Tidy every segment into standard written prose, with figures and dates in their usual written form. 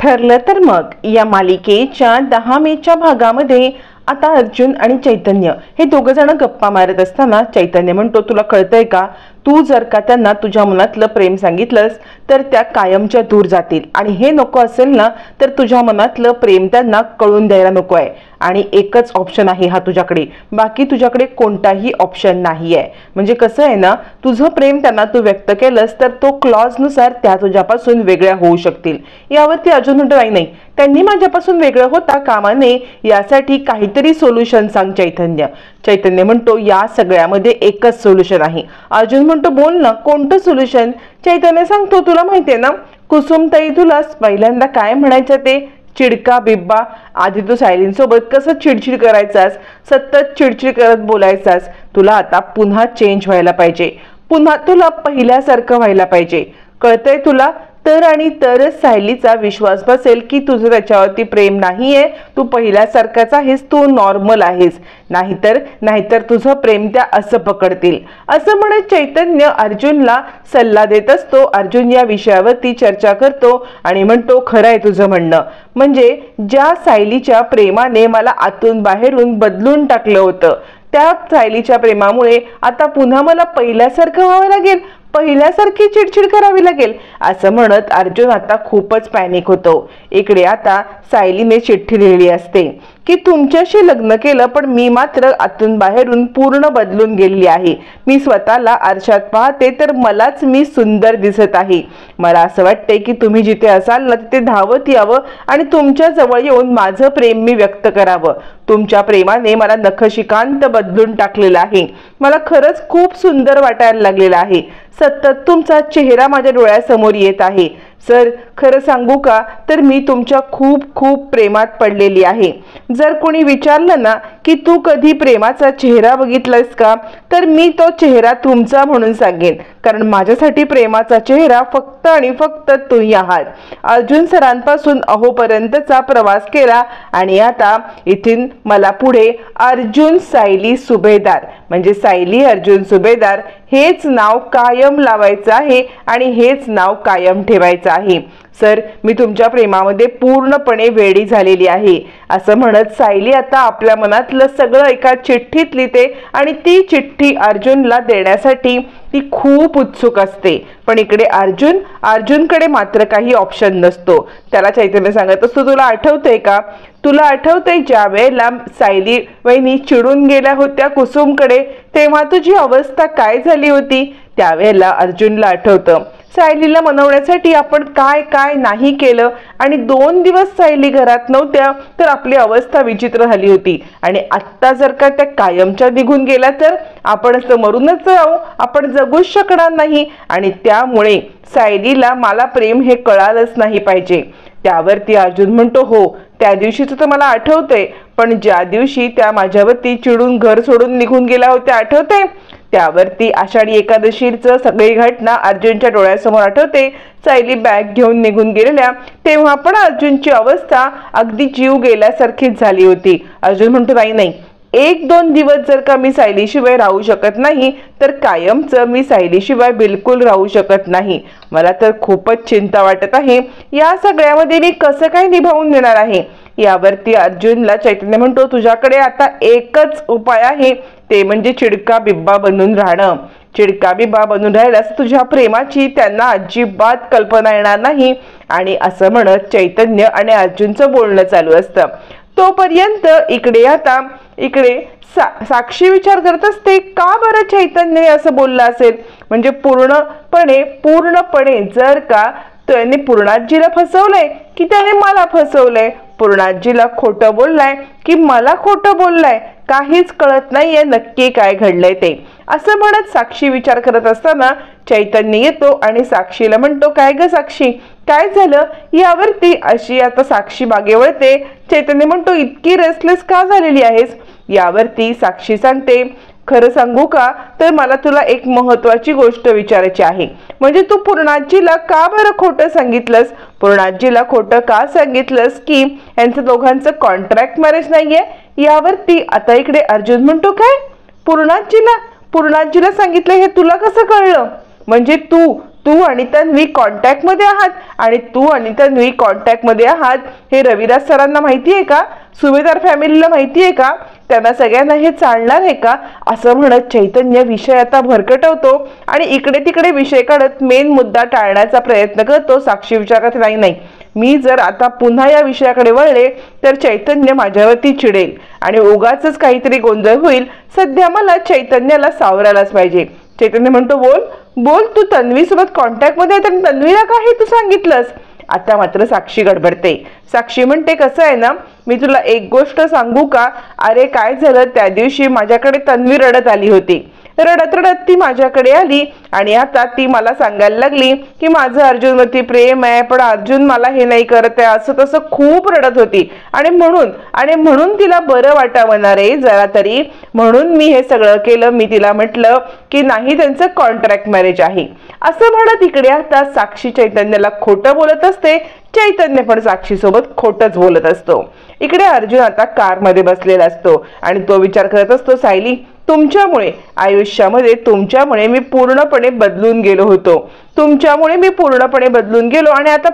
ठरलं तर मग या मालिकेच्या 10 मेच्या भागामध्ये आता अर्जुन आणि चैतन्य हे दोघं जण गप्पा मारत असताना चैतन्य म्हणतो, तुला कळतंय का, तू जर का त्यांना तुझ्या मनातलं प्रेम सांगितलंस तर त्या कायमच्या दूर जातील आणि हे नको असेल ना तर तुझ्या मनातलं प्रेम त्यांना कळून द्यायला नको आहे आणि एकच ऑप्शन आहे हा तुझ्याकडे, बाकी तुझ्याकडे कोणताही ऑप्शन नाही आहे। म्हणजे कसं आहे ना, तुझं प्रेम त्यांना तू व्यक्त केलंस तर तो क्लॉज नुसार त्या तुझ्यापासून वेगळ्या होऊ शकतील। यावरती अर्जुन म्हणतो, नाही त्यांनी माझ्यापासून वेगळं होता कामा नये, यासाठी काहीतरी सोल्युशन सांग चैतन्य। चैतन्य म्हणतो, या सगळ्यामध्ये एकच सोल्युशन आहे। अर्जुन म्हणतो, बोल ना कोणतं सोल्युशन। चैतन्य सांगतो, तुला माहितीये ना कुसुमताई तुला पहिल्यांदा काय म्हणायचं ते, चिडका बिब्बा। आधी तू सायलींसोबत कसं चिडचिड करायचास, सतत चिडचिड करत बोलायचास, तुला आता पुन्हा चेंज व्हायला पाहिजे, पुन्हा तुला पहिल्यासारखं व्हायला पाहिजे, कळतंय तुला। तर आणि तरच सायलीचा विश्वास बसेल की तुझं त्याच्यावरती प्रेम नाहीये, तू पहिल्यासारखाच आहेस, तू नॉर्मल आहेस, नाहीतर तुझं प्रेम त्या असं पकडतील। असं म्हणत चैतन्य अर्जुनला सल्ला देत असतो। अर्जुन या विषयावरती चर्चा करतो आणि म्हणतो, खरं आहे तुझं म्हणणं, म्हणजे ज्या सायलीच्या प्रेमाने मला आतून बाहेरून बदलून टाकलं होतं, त्या सायलीच्या प्रेमामुळे आता पुन्हा मला पहिल्यासारखं व्हावं लागेल, पहिल्यासारखी चिडचिड करावी लागेल। असं म्हणत अर्जुन आता खूपच पॅनिक होतो। इकडे आता सायलीने चिठ्ठी लिहिली असते की तुमच्याशी लग्न केलं पण मी मात्र आतून बाहेरून पूर्ण बदलून गेली आहे। मी स्वतःला आरशात पाहते तर मलाच मी सुंदर दिसत आहे। मला असं वाटते की तुम्ही जिथे असाल ना तिथे धावत यावं आणि तुमच्या जवळ येऊन माझं प्रेम मी व्यक्त करावं। तुमच्या प्रेमाने मला नखशिकांत बदलून टाकलेलं आहे, मला खरंच खूप सुंदर वाटायला लागलेलं आहे, सतत तुमचा चेहरा माझ्या डोळ्यासमोर येत आहे। सर खरं सांगू का तर मी तुमच्या खूप खूप प्रेमात पडलेली आहे। जर कोणी विचारलं ना की तू कधी प्रेमाचा चेहरा बघितलास का, तर मी तो चेहरा तुमचा म्हणून सांगेन, कारण माझ्यासाठी प्रेमाचा चेहरा फक्त आणि फक्त तुम्ही आहात। अर्जुन सरांपासून अहोपर्यंतचा प्रवास केला आणि आता इथून मला पुढे अर्जुन सायली सुभेदार म्हणजे सायली अर्जुन सुभेदार हेच नाव कायम लावायचं आहे आणि हेच नाव कायम ठेवायचं आहे। सर मी तुमच्या प्रेमामध्ये पूर्णपणे वेडी झालेली आहे। असं म्हणत सायली आता आपल्या मनातलं सगळं एका चिठ्ठीत लिहिते आणि ती चिठ्ठी अर्जुनला देण्यासाठी ती खूप उत्सुक असते। पण इकडे अर्जुनकडे मात्र काही ऑप्शन नसतो। त्याला चैतन्य सांगत असतो, तुला आठवतंय का, तुला आठवतंय ज्या वेळेला सायली वहिनी चिडून गेल्या होत्या कुसुमकडे तेव्हा तुझी अवस्था काय झाली होती। त्यावेळेला अर्जुनला आठवतं सायलीला मनवण्यासाठी आपण काय काय नाही केलं आणि 2 दिवस सायली घरात नव्हत्या तर आपली अवस्था विचित्र झाली होती आणि आत्ता जर का त्या कायमच्या निघून गेल्या तर आपण असं मरूनच राहू, आपण जगूच शकणार नाही आणि त्यामुळे सायलीला मला प्रेम हे कळालंच नाही पाहिजे। त्यावरती अर्जुन म्हणतो, हो त्या दिवशीच तर मला आठवतंय, पण ज्या दिवशी त्या माझ्यावरती चिडून घर सोडून निघून गेल्या होत्या आठवतंय। त्यावरती आषाढी एकादशीचं सगळी घटना अर्जुनच्या डोळ्यासमोर आठवते। सायली बॅग घेऊन निघून गेलेल्या तेव्हा पण अर्जुनची अवस्था अगदी जीव गेल्यासारखीच झाली होती। अर्जुन म्हणतो, नाही 1-2 दिवस जर का मी सायलीशिवाय राहू शकत नाही तर कायमचं मी सायलीशिवाय बिलकुल राहू शकत नाही। मला तर खूपच चिंता वाटत आहे, या सगळ्यामध्ये मी कसं काय निभावून देणार आहे। यावरती अर्जुनला चैतन्य म्हणतो, तुझ्याकडे आता एकच उपाय आहे, ते म्हणजे चिडका बिब्बा बनून राहणं। चिडका बिब्बा बनून राहिल्यास तुझ्या प्रेमाची त्यांना अजिबात कल्पना येणार नाही। आणि असं म्हणत चैतन्य आणि अर्जुनचं बोलणं चालू असतं। तोपर्यंत इकडे साक्षी विचार करत असते, का बरं चैतन्य असं बोलला असेल, म्हणजे पूर्णपणे जर का त्याने पूर्णाजीला फसवलंय की त्याने मला फसवलंय, पूर्णाजीला खोटं बोललाय की मला खोटं बोललाय, काहीच कळत नाहीये नक्की काय घडलंय ते। असं म्हणत साक्षी विचार करत असताना चैतन्य येतो आणि साक्षीला म्हणतो, काय ग साक्षी काय झालं। यावरती अशी आता साक्षी मागे वळते। चैतन्य म्हणतो, इतकी रेस्टलेस का झालेली आहेस। यावरती साक्षी सांगते, खरं सांगू का तर मला तुला एक महत्त्वाची गोष्ट विचारायची आहे, म्हणजे तू पूर्णाजीला का बरं खोटं सांगितलंस, पूर्णाजीला खोटं का सांगितलंस की यांचं दोघांचं कॉन्ट्रॅक्ट मॅरेज नाहीये। यावरती आता इकडे अर्जुन म्हणतो, काय पूर्णाजीला सांगितलं हे तुला कसं कळलं, म्हणजे तू आणि तन्वी कॉन्टॅक्ट मध्ये आहात आणि तू आणि तन्वी कॉन्टॅक्ट मध्ये आहात हे रविराज सरांना माहिती आहे का? सुभेदार फॅमिलीला माहिती आहे का? त्यांना सगळ्यांना हे चालणार आहे का? असं म्हणत चैतन्य विषय आता भरकटवतो आणि इकडे तिकडे विषय काढत मेन मुद्दा टाळण्याचा प्रयत्न करतो. साक्षी विचारत नाही, मी जर आता पुन्हा या विषयाकडे वळले तर चैतन्य माझ्यावरती चिडेल आणि उगाचच काहीतरी गोंधळ होईल. सध्या मला चैतन्याला सावरायलाच पाहिजे. चैतन्य म्हणतो, बोल बोल, तू तन्वी सोबत कॉन्टॅक्ट मध्ये आहे तर तन्वीला का हे तू सांगितलंस? आता मात्र साक्षी गडबडते. साक्षी म्हणते, कसं आहे ना, मी तुला एक गोष्ट सांगू का? अरे काय झालं, त्या दिवशी माझ्याकडे तन्वी रडत आली होती. रडत रडत ती माझ्याकडे आली आणि आता ती मला सांगायला लागली की माझं अर्जुनवरती प्रेम आहे, पण अर्जुन मला हे नाही करत आहे, असं तसं खूप रडत होती. आणि म्हणून तिला बरं वाटावं ना रे जरा तरी, म्हणून मी हे सगळं केलं. मी तिला म्हटलं की नाही, त्यांचं कॉन्ट्रॅक्ट मॅरेज आहे असं म्हणत इकडे आता साक्षी चैतन्याला खोटं बोलत असते. चैतन्य पण साक्षी सोबत खोटच बोलत असतो. इकडे अर्जुन आता कारमध्ये बसलेला असतो आणि तो विचार करत असतो, सायली, तुमच्यामुळे आयुष्यामध्ये तुमच्यामुळे मी पूर्णपणे बदलून गेलो होतो. तुमच्यामुळे मी पूर्णपणे बदलून गेलो आणि आता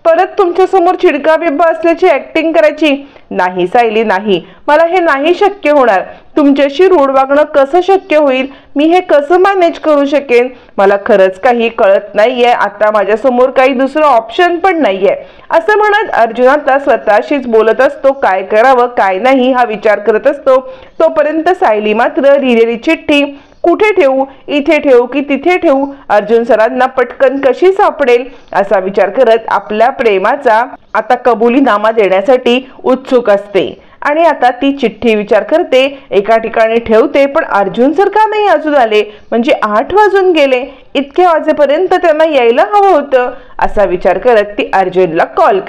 परत तुमच्या समोर चिडका बिब्बा असल्याची ऍक्टिंग करायची? नाही सायली, नाही, मला हे नाही शक्य होणार. तुमच्याशी रूढ वागणं कसं शक्य होईल? मी हे कसं मॅनेज करू शकेन? मला खरंच काही कळत नाहीये. आता माझ्यासमोर काही दुसरं ऑप्शन पण नाहीये. असं म्हणत अर्जुन आता स्वतःशीच बोलत असतो. काय करावं काय नाही हा विचार करत असतो. तोपर्यंत सायली मात्र लिहिलेली चिठ्ठी कुठे ठेवू, इथे ठेवू की तिथे ठेवू, अर्जुन सरांना पटकन कशी सापडेल असा विचार करत आपल्या प्रेमाचा आता कबुलीनामा देण्यासाठी उत्सुक असते. आणि आता ती चिठ्ठी विचार करते, एका ठिकाणी ठेवते, पण अर्जुन सर का नाही अजून आले? म्हणजे 8 वाजून गेले, इतक्या वाजेपर्यंत त्यांना यायला हवं होतं असा विचार करत ती अर्जुनला कॉल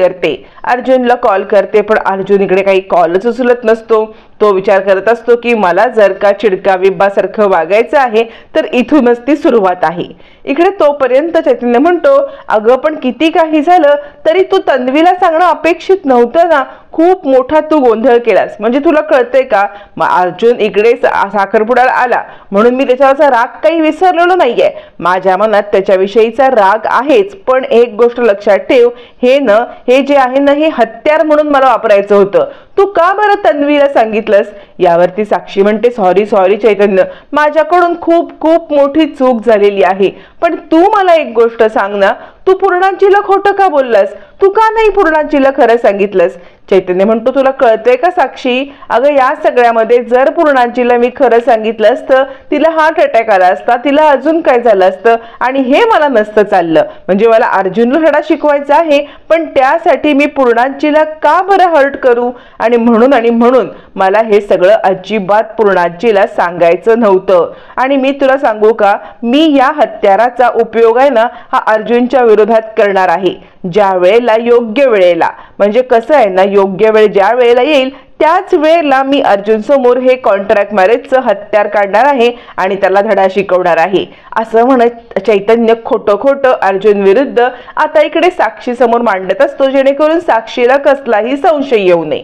करते. पण अर्जुन इकडे काही कॉलच उचलत नसतो. तो विचार करत असतो की मला जर का चिडका बिब्बासारखं वागायचं आहे तर इथूनच ती सुरुवात आहे. इकडे तोपर्यंत चैतन्य म्हणतो, अगं पण किती काही झालं तरी तू तन्वीला सांगणं अपेक्षित नव्हतं ना, खूप मोठा तू गोंधळ केलास. म्हणजे तुला कळतंय का? मग अर्जुन इकडे साखरपुड्याला आला म्हणून मी त्याच्यावरचा राग काही विसरलेलो नाहीये. माझ्या मनात त्याच्याविषयीचा राग आहेच, पण एक गोष्ट लक्षात ठेव, हे जे आहे ना, हे हत्यार म्हणून मला वापरायचं होतं. तू का बरं तन्वीला सांगितलंस? यावरती साक्षी म्हणते, सॉरी चैतन्य, माझ्याकडून खूप मोठी चूक झालेली आहे. पण तू मला एक गोष्ट सांग ना, तू पूर्णांचीला खोटं का बोललास? तू का नाही पूर्णांचीला खरं सांगितलंस? चैतन्य म्हणतो, तुला कळतंय का साक्षी, अगं या सगळ्यामध्ये जर पूर्णांचीला मी खरं सांगितलं असतं, तिला हार्ट अटॅक आला असता, तिला अजून काय झालं असतं आणि हे मला नसतं चाललं. म्हणजे मला अर्जुनला धडा शिकवायचा आहे, पण त्यासाठी मी पूर्णांचीला का बरं हर्ट करू? आणि म्हणून मला हे सगळं अजिबात पूर्णांचीला सांगायचं नव्हतं. आणि मी तुला सांगू का, मी या हत्याराचा उपयोग आहे ना हा अर्जुनच्या विरोधात करणार आहे. ज्या वेळेला योग्य वेळेला, म्हणजे कसं आहे ना, योग्य वेळ ज्या वेळेला येईल त्याच वेळेला मी अर्जुन समोर हे कॉन्ट्रॅक्ट मॅरेजचं हत्यार काढणार आहे आणि त्याला धडा शिकवणार आहे असं म्हणत चैतन्य खोटं अर्जुन विरुद्ध आता इकडे साक्षी समोर मांडत असतो, जेणेकरून साक्षीला कसलाही संशय येऊ नये.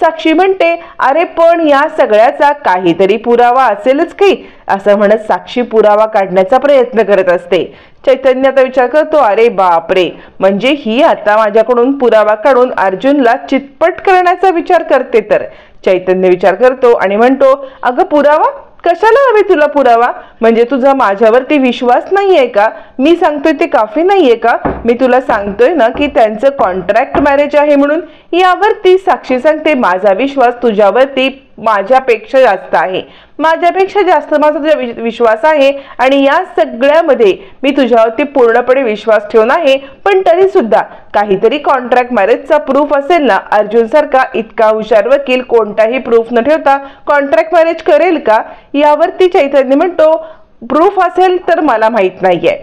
साक्षी म्हणते, अरे पण या सगळ्याचा काहीतरी पुरावा असेलच की, असं म्हणत साक्षी पुरावा काढण्याचा प्रयत्न करत असते. चैतन्य आता विचार करतो, अरे बापरे, म्हणजे ही आता माझ्याकडून पुरावा काढून अर्जुनला चितपट करण्याचा विचार करते. तर चैतन्य विचार करतो आणि म्हणतो, अगं पुरावा कशाला हवे तुला पुरावा? म्हणजे तुझा माझ्यावरती विश्वास नाहीये का? मी सांगतोय ते काफी नाहीये का? मी तुला सांगतोय ना की त्यांचं कॉन्ट्रॅक्ट मॅरेज आहे म्हणून. यावरती साक्षी सांगते, माझा विश्वास तुझ्यावरती माझ्यापेक्षा जास्त आहे, माझ्यापेक्षा जास्त माझा तुझा विश्वास आहे आणि या सगळ्यामध्ये मी तुझ्यावरती पूर्णपणे विश्वास ठेवून आहे. पण तरी सुद्धा काहीतरी कॉन्ट्रॅक्ट मॅरेजचा प्रूफ असेल ना. अर्जुन सारखा इतका हुशार वकील कोणताही प्रूफ न ठेवता कॉन्ट्रॅक्ट मॅरेज करेल का? यावरती चैतन्य म्हणतो, प्रूफ असेल तर मला माहित नाहीये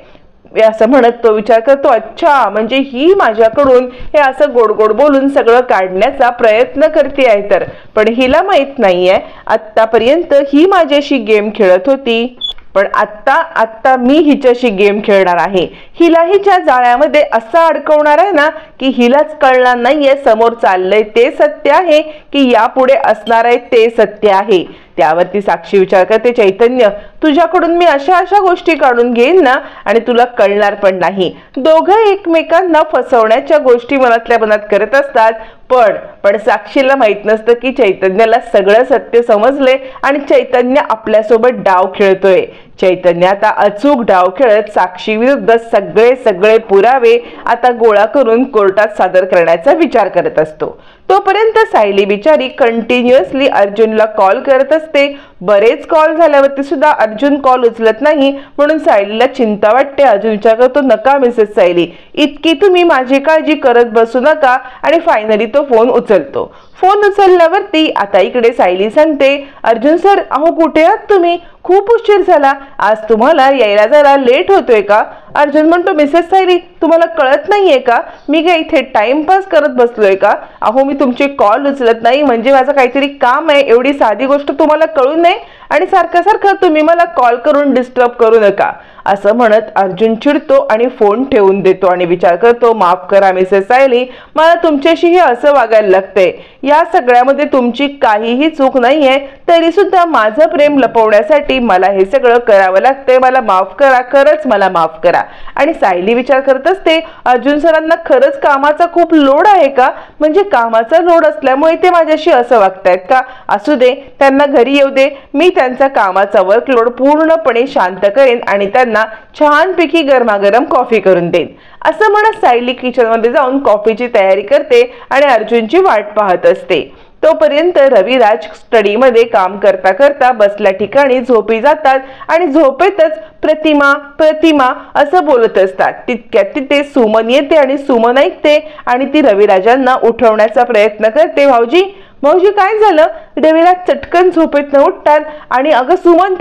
असं म्हणत तो विचार करतो, अच्छा म्हणजे ही माझ्याकडून हे असं गोड बोलून सगळं काढण्याचा प्रयत्न करते आहे. तर पण हिला माहित नाहीये आतापर्यंत ही माझ्याशी गेम खेळत होती, पण आत्ता मी हिच्याशी गेम खेळणार आहे. हिला हिच्या जाळ्यामध्ये असं अडकवणार आहे ना की हिलाच कळणार नाहीये समोर चाललंय ते सत्य आहे की यापुढे असणार आहे ते सत्य आहे. त्यावरती साक्षी विचार करते, चैतन्य तुझ्याकडून मी अशा अशा गोष्टी काढून घेईन ना आणि तुला कळणार पण नाही. दोघं एकमेकांना फसवण्याच्या गोष्टी मनातल्या मनात करत असतात. पण साक्षीला माहित नसतं की चैतन्याला सगळं सत्य समजले आणि चैतन्य आपल्यासोबत डाव खेळतोय. चैतन्य आता अचूक डाव खेळत साक्षी विरुद्ध सगळे पुरावे आता गोळा करून कोर्टात सादर करण्याचा विचार करत असतो. तोपर्यंत सायली बिचारी कंटिन्युअसली अर्जुनला कॉल करत असते. बरेच कॉल झाल्यावरती सुद्धा अर्जुन कॉल उचलत नाही, म्हणून सायलीला चिंता वाटते. अर्जुन विचार करतो, नका मिसेस सायली, इतकी तुम्ही माझी काळजी करत बसू नका. आणि फायनली तो फोन उचलतो. फोन उचलल्यावरती आता इकडे सायली सांगते, अर्जुन सर, अहो कुठे आहात तुम्ही? खूप उशीर झाला, आज तुम्हाला यायला जरा लेट होतोय का? अर्जुन म्हणतो, मिसेस सायली तुम्हाला कळत नाहीये का मी काय इथे टाइमपास करत बसलोय का? अहो मी तुमचे कॉल उचलत नाही म्हणजे माझं काहीतरी काम आहे, एवढी साधी गोष्ट तुम्हाला कळू नये आणि सारखं तुम्ही मला कॉल करून डिस्टर्ब करू नका. असं म्हणत अर्जुन चिडतो आणि फोन ठेवून देतो आणि विचार करतो, माफ करा मिसेस सायली, मला तुमच्याशी हे असं वागायला लागतंय. या सगळ्यामध्ये तुमची काहीही चूक नाहीये, तरी सुद्धा माझं प्रेम लपवण्यासाठी मला हे सगळं करावं लागतंय. मला माफ करा, खरंच मला माफ करा. आणि सायली विचार करत असते, अर्जुन सरांना खरंच कामाचा खूप लोड आहे का? म्हणजे कामाचा लोड असल्यामुळे ते माझ्याशी असं वागतायत का? असू दे, त्यांना घरी येऊ दे, मी त्यांचा कामाचा वर्कलोड पूर्णपणे शांत करेन आणि त्यांना छानपैकी गरमागरम कॉफी करून देईन. असं म्हणत सायली किचनमध्ये जाऊन कॉफीची तयारी करते आणि अर्जुनची वाट पाहत असते. तोपर्यंत रविराज स्टडीमध्ये काम करता करता बसल्या ठिकाणी झोपी जातात आणि झोपेतच प्रतिमा असं बोलत असतात. तितक्यात तिथे सुमन येते आणि सुमन ऐकते आणि ती रविराजांना उठवण्याचा प्रयत्न करते. भाऊजी काय झालं? रविराज चटकन झोपेतनं उठतात आणि अगं सुमन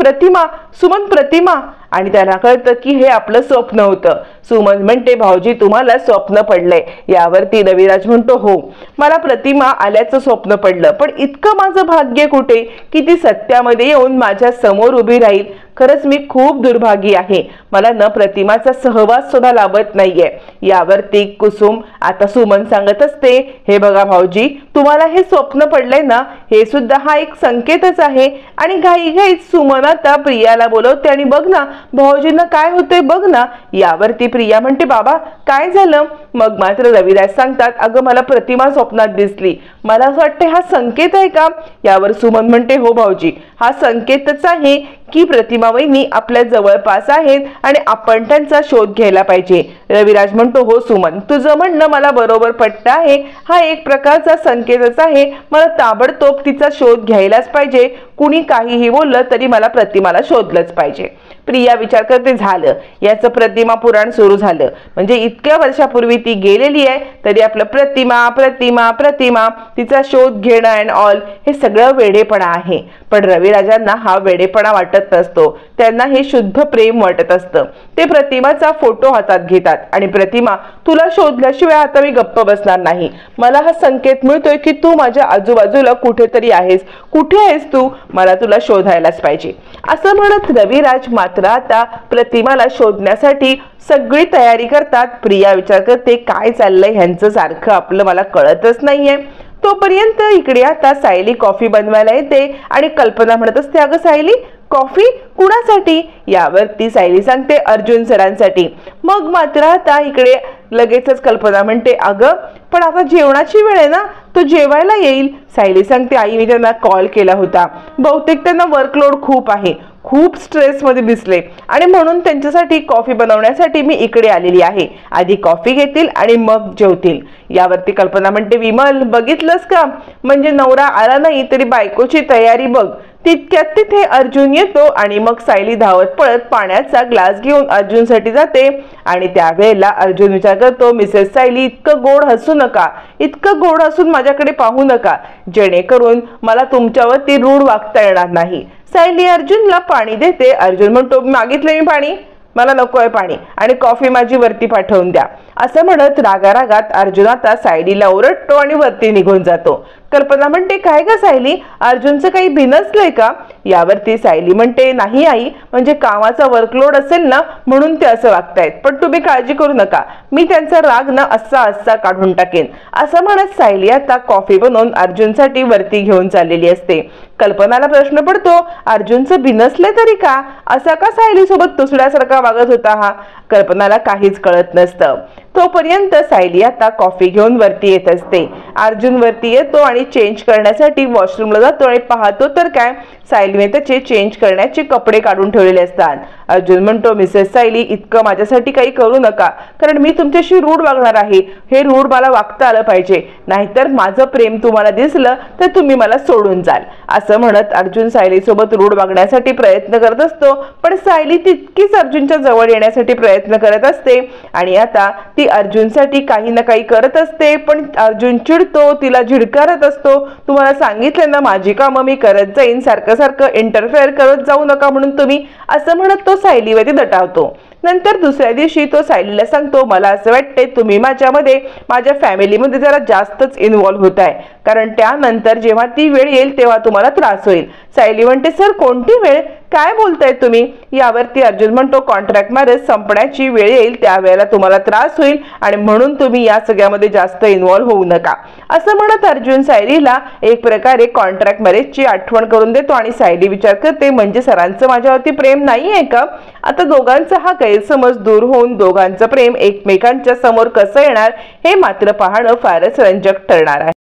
प्रतिमा आणि त्यांना कळतं की हे आपलं स्वप्न होतं. सुमन म्हणते, भाऊजी तुम्हाला स्वप्न पडलंय? यावरती रविराज म्हणतो, हो मला प्रतिमा आल्याचं स्वप्न पडलं, पण इतकं माझं भाग्य कुठे की ती सत्यामध्ये येऊन माझ्या समोर उभी राहील. खरंच मी खूप दुर्भागी आहे, मला न प्रतिमाचा सहवास सुद्धा लाभत नाहीये. यावरती कुसुम आता सुमन सांगत असते, हे बघा भाऊजी तुम्हाला हे स्वप्न पडलंय ना, हे सुद्धा हा एक संकेतच आहे. आणि घाईघाईत सुमन आता प्रियाला बोलवते आणि बघ ना भाऊजींना काय होतंय बघ ना. यावरती प्रिया म्हणते, बाबा काय झालं? मग मात्र रविराज सांगतात, अगं मला प्रतिमा स्वप्नात दिसली, मला असं वाटतं हा संकेत आहे का? यावर सुमन म्हणते, हो भाऊजी हा संकेतच आहे की प्रतिमा वहिनी आपल्या जवळपास आहेत आणि आपण त्यांचा शोध घ्यायला पाहिजे. रविराज म्हणतो, हो सुमन तुझं म्हणणं मला बरोबर पटतं आहे, हा एक प्रकारचा संकेतच आहे, मला ताबडतोब तिचा शोध घ्यायलाच पाहिजे. कुणी काहीही बोललं तरी मला प्रतिमाला शोधलंच पाहिजे. प्रिया विचार करते, झालं याचं प्रतिमा पुराण सुरू झालं. म्हणजे इतक्या वर्षापूर्वी ती गेलेली आहे तरी आपलं प्रतिमा तिचा शोध घेणं अँड ऑल हे सगळं वेडेपणा आहे. पण रविराजांना हा वेडेपणा वाटत नसतो, त्यांना हे शुद्ध प्रेम वाटत असतं. ते प्रतिमाचा फोटो हातात घेतात आणि प्रतिमा तुला शोधल्याशिवाय आता मी गप्प बसणार नाही. मला हा संकेत मिळतोय की तू माझ्या आजूबाजूला कुठेतरी आहेस. कुठे आहेस तू? मला तुला शोधायलाच पाहिजे. असं म्हणत रविराज मात्र आता प्रतिमाला शोधण्यासाठी सगळी तयारी करतात. प्रिया विचार करते, काय चाललंय ह्यांचं सारखं आपलं मला कळतच नाहीये. तोपर्यंत इकडे आता सायली कॉफी बनवायला येते आणि कल्पना म्हणत असते, अगं सायली कॉफी कुणासाठी? यावरती सायली सांगते, अर्जुन सरांसाठी. मग मात्र आता इकडे लगेचच कल्पना म्हणते, अगं पण आता जेवणाची वेळ आहे ना, तो जेवायला येईल. सायली सांगते, आई मी त्यांना कॉल केला होता, बहुतेक त्यांना वर्कलोड खूप आहे, खूप स्ट्रेसमध्ये दिसले आणि म्हणून त्यांच्यासाठी कॉफी बनवण्यासाठी मी इकडे आलेली आहे. आधी कॉफी घेतील आणि मग जेवतील. यावरती कल्पना म्हणते, विमल बघितलंस का, म्हणजे नवरा आला नाही तरी बायकोची तयारी बघ. तितक्यात तिथे अर्जुन येतो आणि मग सायली धावत पळत पाण्याचा ग्लास घेऊन अर्जुनसाठी जाते आणि त्यावेळेला अर्जुन विचार करतो, मिसेस सायली इतकं गोड हसू नका, इतकं गोड हसून माझ्याकडे पाहू नका, जेणेकरून मला तुमच्यावरती रूढ वागता येणार नाही. सायली अर्जुनला पाणी देते. अर्जुन म्हणतो, मागितले मी पाणी, मला नको आहे पाणी आणि कॉफी माझी वरती पाठवून द्या. असं म्हणत रागारागात अर्जुन आता सायलीला ओरडतो आणि वरती निघून जातो. कल्पना म्हणते काय ग सायली, अर्जुनचं काही बिनसलंय का? यावरती सायली म्हणते नाही आई, म्हणजे कामाचा वर्कलोड असेल ना म्हणून ते असं वागतायत, पण तुम्ही काळजी करू नका, मी त्यांचा राग ना असा काढून टाकेन. असं म्हणत सायली आता कॉफी बनवून अर्जुनसाठी वरती घेऊन चाललेली असते. कल्पनाला प्रश्न पडतो, अर्जुनचं बिनसले तरी का? असा का सायली सोबत तुसड्यासारखा वागत होता हा? कल्पनाला काहीच कळत नसतं. तोपर्यंत सायली आता कॉफी घेऊन वरती येत असते. अर्जुन वरती येतो आणि चेंज करण्यासाठी वॉशरूमला जातो आणि पाहतो तर काय, सायलीने त्याचे चेंज करण्याचे कपडे काढून ठेवलेले असतात. अर्जुन म्हणतो, मिसेस सायली इतकं माझ्यासाठी काही करू नका, कारण मी तुमच्याशी रूढ वागणार आहे. हे रूढ मला वागता आलं पाहिजे, नाहीतर माझं प्रेम तुम्हाला दिसलं तर तुम्ही मला सोडून जाल. असं म्हणत अर्जुन सायली सोबत रूढ वागण्यासाठी प्रयत्न करत असतो, पण सायली तितकीच अर्जुनच्या जवळ येण्यासाठी प्रयत्न करत असते आणि आता ती अर्जुनसाठी काही ना काही करत असते. पण अर्जुन चिडतो, तिला झिडकारत असतो. तुम्हाला सांगितलं ना माझी कामं मी करत जाईन, सारखं इंटरफेअर करत जाऊ नका म्हणून तुम्ही, असं म्हणत तो सायलीवरती दटावतो. नंतर दुसऱ्या दिवशी तो सायलीला सांगतो, मला असं वाटतंय तुम्ही माझ्या फॅमिलीमध्ये जरा जास्तच इन्व्हॉल्व्ह होत आहे, कारण त्यानंतर जेव्हा ती वेळ येईल तेव्हा तुम्हाला त्रास होईल. सायली म्हणते, सर कोणती वेळ, काय बोलताय तुम्ही? यावरती अर्जुन म्हणतो, कॉन्ट्रॅक्ट मॅरेज संपण्याची वेळ येईल त्यावेळेला तुम्हाला त्रास होईल आणि म्हणून तुम्ही या सगळ्यामध्ये जास्त इन्व्हॉल्व्ह होऊ नका. असं म्हणत अर्जुन सायलीला एक प्रकारे कॉन्ट्रॅक्ट मॅरेजची आठवण करून देतो आणि सायली विचार करते, म्हणजे सरांचं माझ्यावरती प्रेम नाही आहे का? आता दोघांचा हा गैरसमज दूर होऊन दोघांचं प्रेम एकमेकांच्या समोर कसं येणार हे मात्र पाहणं फारच रंजक ठरणार आहे.